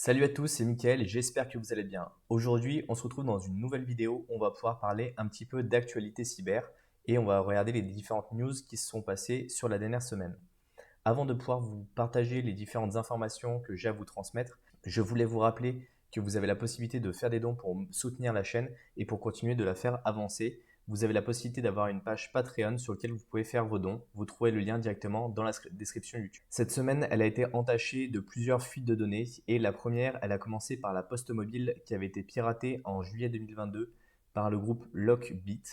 Salut à tous, c'est Mickaël et j'espère que vous allez bien. Aujourd'hui, on se retrouve dans une nouvelle vidéo. On va pouvoir parler un petit peu d'actualité cyber et on va regarder les différentes news qui se sont passées sur la dernière semaine. Avant de pouvoir vous partager les différentes informations que j'ai à vous transmettre, je voulais vous rappeler que vous avez la possibilité de faire des dons pour soutenir la chaîne et pour continuer de la faire avancer. Vous avez la possibilité d'avoir une page Patreon sur laquelle vous pouvez faire vos dons. Vous trouvez le lien directement dans la description YouTube. Cette semaine, elle a été entachée de plusieurs fuites de données et la première, elle a commencé par la Poste Mobile qui avait été piratée en juillet 2022 par le groupe Lockbit.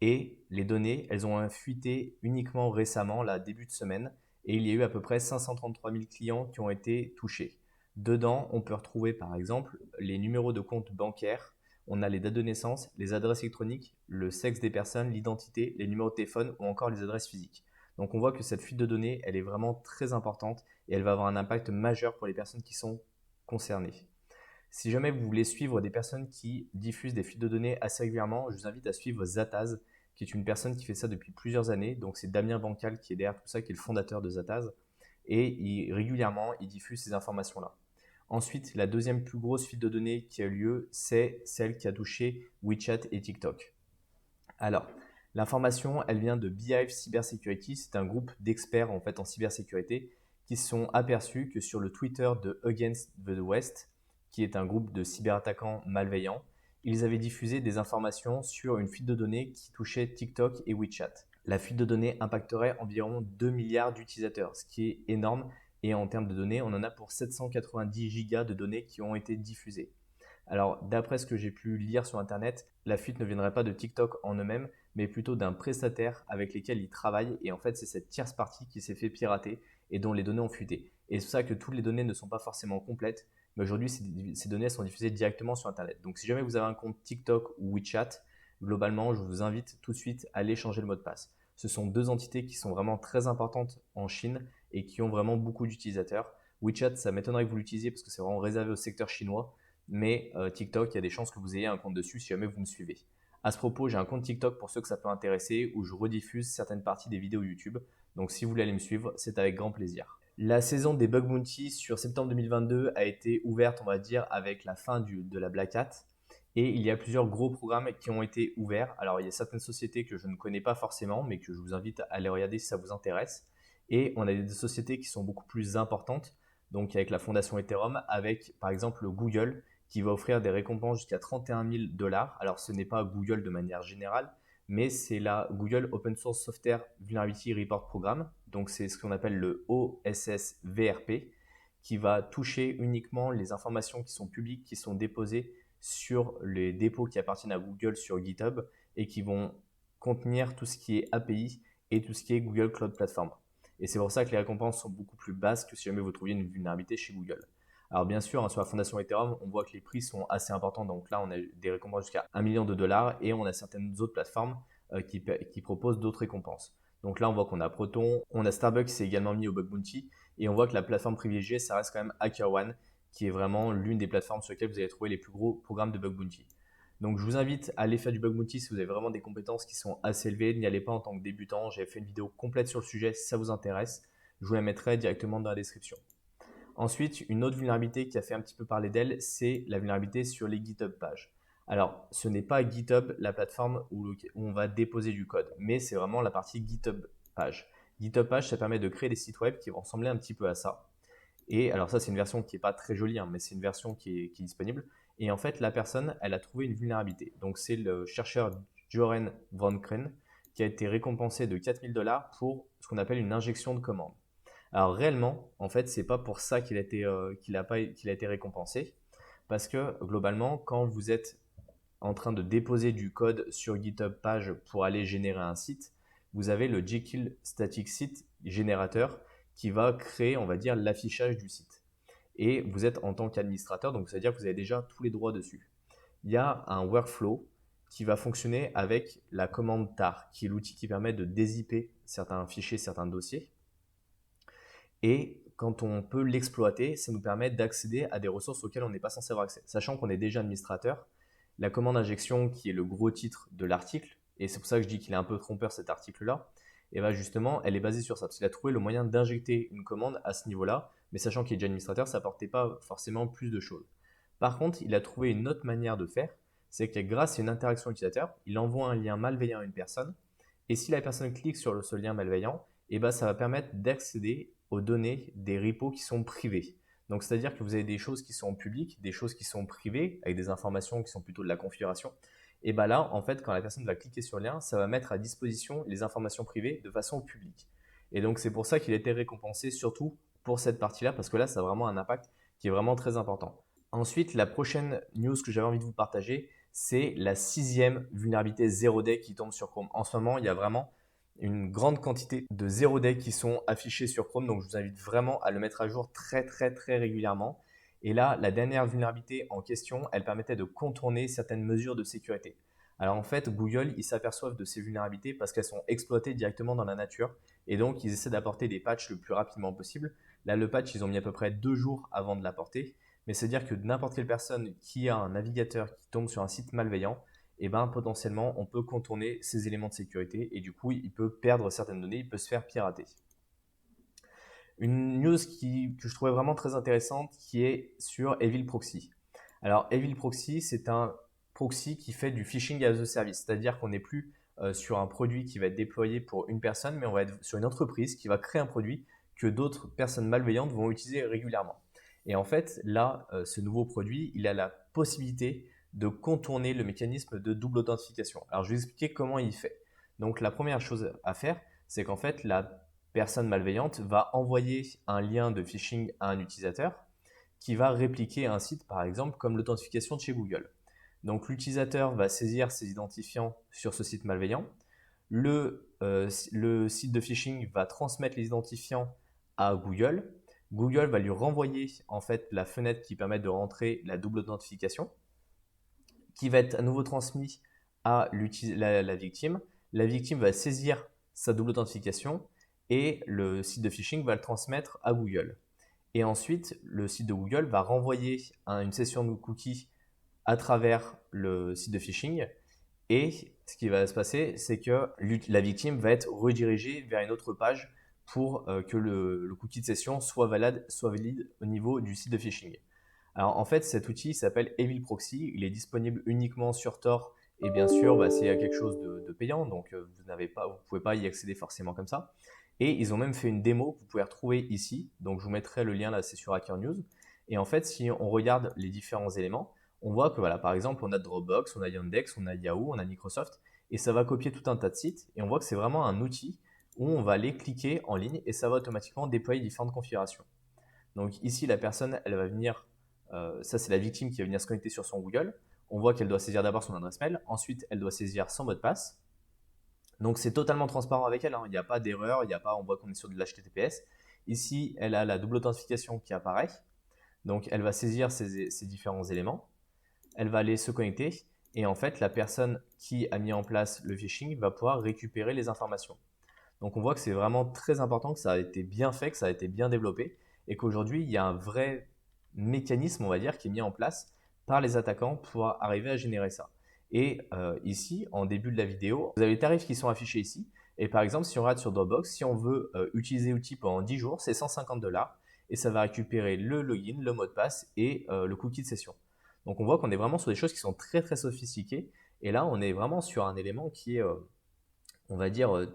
Et les données, elles ont fuité uniquement récemment, là, début de semaine, et il y a eu à peu près 533 000 clients qui ont été touchés. Dedans, on peut retrouver par exemple les numéros de compte bancaires, on a les dates de naissance, les adresses électroniques, le sexe des personnes, l'identité, les numéros de téléphone ou encore les adresses physiques. Donc on voit que cette fuite de données, elle est vraiment très importante et elle va avoir un impact majeur pour les personnes qui sont concernées. Si jamais vous voulez suivre des personnes qui diffusent des fuites de données assez régulièrement, je vous invite à suivre Zataz, qui est une personne qui fait ça depuis plusieurs années. Donc c'est Damien Bancal qui est derrière tout ça, qui est le fondateur de Zataz. Et régulièrement, il diffuse ces informations-là. Ensuite, la deuxième plus grosse fuite de données qui a eu lieu, c'est celle qui a touché WeChat et TikTok. Alors, l'information, elle vient de Beehive Cybersecurity. C'est un groupe d'experts en fait en cybersécurité qui se sont aperçus que sur le Twitter de Against the West, qui est un groupe de cyberattaquants malveillants, ils avaient diffusé des informations sur une fuite de données qui touchait TikTok et WeChat. La fuite de données impacterait environ 2 milliards d'utilisateurs, ce qui est énorme. Et en termes de données, on en a pour 790 gigas de données qui ont été diffusées. Alors, d'après ce que j'ai pu lire sur Internet, la fuite ne viendrait pas de TikTok en eux-mêmes, mais plutôt d'un prestataire avec lequel ils travaillent. Et en fait, c'est cette tierce partie qui s'est fait pirater et dont les données ont fuité. Et c'est pour ça que toutes les données ne sont pas forcément complètes, mais aujourd'hui, ces données sont diffusées directement sur Internet. Donc, si jamais vous avez un compte TikTok ou WeChat, globalement, je vous invite tout de suite à aller changer le mot de passe. Ce sont deux entités qui sont vraiment très importantes en Chine et qui ont vraiment beaucoup d'utilisateurs. WeChat, ça m'étonnerait que vous l'utilisiez parce que c'est vraiment réservé au secteur chinois. Mais TikTok, il y a des chances que vous ayez un compte dessus si jamais vous me suivez. À ce propos, j'ai un compte TikTok pour ceux que ça peut intéresser où je rediffuse certaines parties des vidéos YouTube. Donc si vous voulez aller me suivre, c'est avec grand plaisir. La saison des Bug Bounty sur septembre 2022 a été ouverte, on va dire, avec la fin de la Black Hat. Et il y a plusieurs gros programmes qui ont été ouverts. Alors il y a certaines sociétés que je ne connais pas forcément, mais que je vous invite à aller regarder si ça vous intéresse. Et on a des sociétés qui sont beaucoup plus importantes, donc avec la fondation Ethereum, avec par exemple Google, qui va offrir des récompenses jusqu'à 31 000 dollars. Alors, ce n'est pas Google de manière générale, mais c'est la Google Open Source Software Vulnerability Report Programme. Donc, c'est ce qu'on appelle le OSSVRP, qui va toucher uniquement les informations qui sont publiques, qui sont déposées sur les dépôts qui appartiennent à Google sur GitHub et qui vont contenir tout ce qui est API et tout ce qui est Google Cloud Platform. Et c'est pour ça que les récompenses sont beaucoup plus basses que si jamais vous trouviez une vulnérabilité chez Google. Alors bien sûr, hein, sur la fondation Ethereum, on voit que les prix sont assez importants. Donc là, on a des récompenses jusqu'à 1 million de dollars et on a certaines autres plateformes qui proposent d'autres récompenses. Donc là, on voit qu'on a Proton, on a Starbucks qui s'est également mis au Bug Bounty et on voit que la plateforme privilégiée, ça reste quand même HackerOne, qui est vraiment l'une des plateformes sur lesquelles vous allez trouver les plus gros programmes de Bug Bounty. Donc je vous invite à aller faire du Bug Bounty si vous avez vraiment des compétences qui sont assez élevées. N'y allez pas en tant que débutant. J'avais fait une vidéo complète sur le sujet si ça vous intéresse. Je vous la mettrai directement dans la description. Ensuite, une autre vulnérabilité qui a fait un petit peu parler d'elle, c'est la vulnérabilité sur les GitHub pages. Alors, ce n'est pas GitHub la plateforme où on va déposer du code, mais c'est vraiment la partie GitHub page. GitHub page, ça permet de créer des sites web qui vont ressembler un petit peu à ça. Et alors ça, c'est une version qui n'est pas très jolie, hein, mais c'est une version qui est disponible. Et en fait, la personne, elle a trouvé une vulnérabilité. Donc c'est le chercheur Joren Van Kren qui a été récompensé de 4000 dollars pour ce qu'on appelle une injection de commande. Alors réellement, en fait, c'est pas pour ça qu'il a été récompensé, parce que globalement, quand vous êtes en train de déposer du code sur GitHub page pour aller générer un site, vous avez le Jekyll Static Site générateur qui va créer, on va dire, l'affichage du site. Et vous êtes en tant qu'administrateur, donc ça veut dire que vous avez déjà tous les droits dessus. Il y a un workflow qui va fonctionner avec la commande tar, qui est l'outil qui permet de dézipper certains fichiers, certains dossiers. Et quand on peut l'exploiter, ça nous permet d'accéder à des ressources auxquelles on n'est pas censé avoir accès. Sachant qu'on est déjà administrateur, la commande injection, qui est le gros titre de l'article, et c'est pour ça que je dis qu'il est un peu trompeur cet article-là, et bien justement, elle est basée sur ça, parce qu'il a trouvé le moyen d'injecter une commande à ce niveau-là mais sachant qu'il est déjà administrateur, ça n'apportait pas forcément plus de choses. Par contre, il a trouvé une autre manière de faire, c'est que grâce à une interaction utilisateur, il envoie un lien malveillant à une personne, et si la personne clique sur ce lien malveillant, eh ben, ça va permettre d'accéder aux données des repos qui sont privés. Donc, c'est-à-dire que vous avez des choses qui sont publiques, des choses qui sont privées, avec des informations qui sont plutôt de la configuration. Et bien là, en fait, quand la personne va cliquer sur le lien, ça va mettre à disposition les informations privées de façon publique. Et donc, c'est pour ça qu'il a été récompensé, surtout pour cette partie-là, parce que là, ça a vraiment un impact qui est vraiment très important. Ensuite, la prochaine news que j'avais envie de vous partager, c'est la 6e vulnérabilité 0-day qui tombe sur Chrome. En ce moment, il y a vraiment une grande quantité de 0-day qui sont affichés sur Chrome, donc je vous invite vraiment à le mettre à jour très régulièrement. Et là, la dernière vulnérabilité en question, elle permettait de contourner certaines mesures de sécurité. Alors en fait, Google, ils s'aperçoivent de ces vulnérabilités parce qu'elles sont exploitées directement dans la nature et donc ils essaient d'apporter des patchs le plus rapidement possible. Là, le patch, ils ont mis à peu près 2 jours avant de l'apporter. Mais c'est-à-dire que n'importe quelle personne qui a un navigateur qui tombe sur un site malveillant, eh ben, potentiellement, on peut contourner ces éléments de sécurité et du coup, il peut perdre certaines données, il peut se faire pirater. Une news que je trouvais vraiment très intéressante qui est sur Evil Proxy. Alors, Evil Proxy, c'est un proxy qui fait du phishing as a service, c'est-à-dire qu'on n'est plus sur un produit qui va être déployé pour une personne, mais on va être sur une entreprise qui va créer un produit que d'autres personnes malveillantes vont utiliser régulièrement. Et en fait, là, ce nouveau produit, il a la possibilité de contourner le mécanisme de double authentification. Alors, je vais vous expliquer comment il fait. Donc, la première chose à faire, c'est qu'en fait, la personne malveillante va envoyer un lien de phishing à un utilisateur qui va répliquer un site, par exemple, comme l'authentification de chez Google. Donc, l'utilisateur va saisir ses identifiants sur ce site malveillant. Le site de phishing va transmettre les identifiants à Google. Google va lui renvoyer en fait la fenêtre qui permet de rentrer la double authentification, qui va être à nouveau transmis à la victime. La victime va saisir sa double authentification et le site de phishing va le transmettre à Google. Et ensuite, le site de Google va renvoyer une session de cookies à travers le site de phishing. Et ce qui va se passer, c'est que la victime va être redirigée vers une autre page pour que le cookie de session soit valide au niveau du site de phishing. Alors en fait, cet outil s'appelle Evil Proxy. Il est disponible uniquement sur Tor et bien sûr, c'est quelque chose de payant, donc vous ne pouvez pas y accéder forcément comme ça. Et ils ont même fait une démo que vous pouvez retrouver ici. Donc je vous mettrai le lien là, c'est sur Hacker News. Et en fait, si on regarde les différents éléments, on voit que voilà, par exemple, on a Dropbox, on a Yandex, on a Yahoo, on a Microsoft, et ça va copier tout un tas de sites. Et on voit que c'est vraiment un outil où on va aller cliquer en ligne et ça va automatiquement déployer différentes configurations. Donc ici, la personne, elle va venir, ça c'est la victime qui va venir se connecter sur son Google. On voit qu'elle doit saisir d'abord son adresse mail, ensuite elle doit saisir son mot de passe. Donc c'est totalement transparent avec elle, hein. Il n'y a pas d'erreur, on voit qu'on est sur de l'HTTPS. Ici, elle a la double authentification qui apparaît. Donc elle va saisir ces différents éléments, elle va aller se connecter et en fait la personne qui a mis en place le phishing va pouvoir récupérer les informations. Donc on voit que c'est vraiment très important, que ça a été bien fait, que ça a été bien développé et qu'aujourd'hui il y a un vrai mécanisme, on va dire, qui est mis en place par les attaquants pour arriver à générer ça. Et ici, en début de la vidéo, vous avez les tarifs qui sont affichés ici. Et par exemple, si on regarde sur Dropbox, si on veut utiliser l'outil pendant 10 jours, c'est 150 $ et ça va récupérer le login, le mot de passe et le cookie de session. Donc on voit qu'on est vraiment sur des choses qui sont très sophistiquées. Et là, on est vraiment sur un élément qui est, on va dire,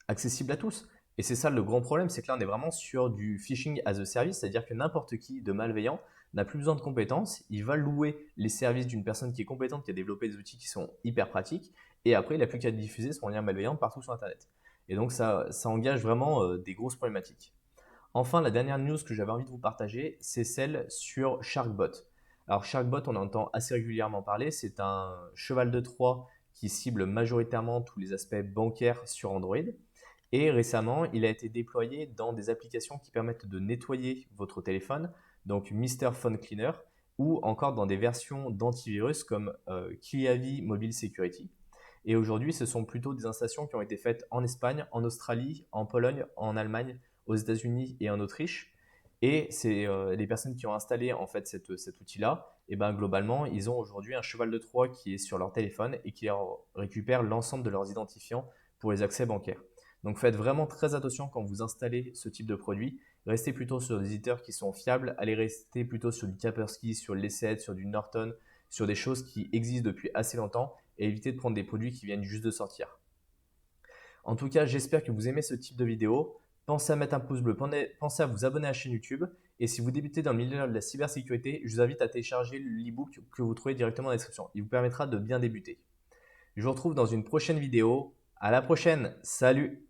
accessible à tous. Et c'est ça le grand problème, c'est que là on est vraiment sur du phishing as a service, c'est-à-dire que n'importe qui de malveillant n'a plus besoin de compétences, il va louer les services d'une personne qui est compétente, qui a développé des outils qui sont hyper pratiques, et après il n'a plus qu'à diffuser son lien malveillant partout sur Internet. Et donc ça engage vraiment des grosses problématiques. Enfin, la dernière news que j'avais envie de vous partager, c'est celle sur Sharkbot. Alors Sharkbot, on entend assez régulièrement parler, c'est un cheval de Troie qui cible majoritairement tous les aspects bancaires sur Android. Et récemment, il a été déployé dans des applications qui permettent de nettoyer votre téléphone, donc Mr. Phone Cleaner, ou encore dans des versions d'antivirus comme Kiavi Mobile Security. Et aujourd'hui, ce sont plutôt des installations qui ont été faites en Espagne, en Australie, en Pologne, en Allemagne, aux États-Unis et en Autriche. Et c'est les personnes qui ont installé en fait cet outil-là, et ben globalement, ils ont aujourd'hui un cheval de Troie qui est sur leur téléphone et qui récupère l'ensemble de leurs identifiants pour les accès bancaires. Donc faites vraiment très attention quand vous installez ce type de produit Restez plutôt sur des éditeurs qui sont fiables. Allez rester plutôt sur du Kaspersky, sur l'E7, sur du Norton, sur des choses qui existent depuis assez longtemps et évitez de prendre des produits qui viennent juste de sortir. En tout cas, j'espère que vous aimez ce type de vidéo. Pensez à mettre un pouce bleu, pensez à vous abonner à la chaîne YouTube. Et si vous débutez dans le milieu de la cybersécurité, je vous invite à télécharger l'e-book que vous trouvez directement dans la description. Il vous permettra de bien débuter. Je vous retrouve dans une prochaine vidéo. À la prochaine. Salut!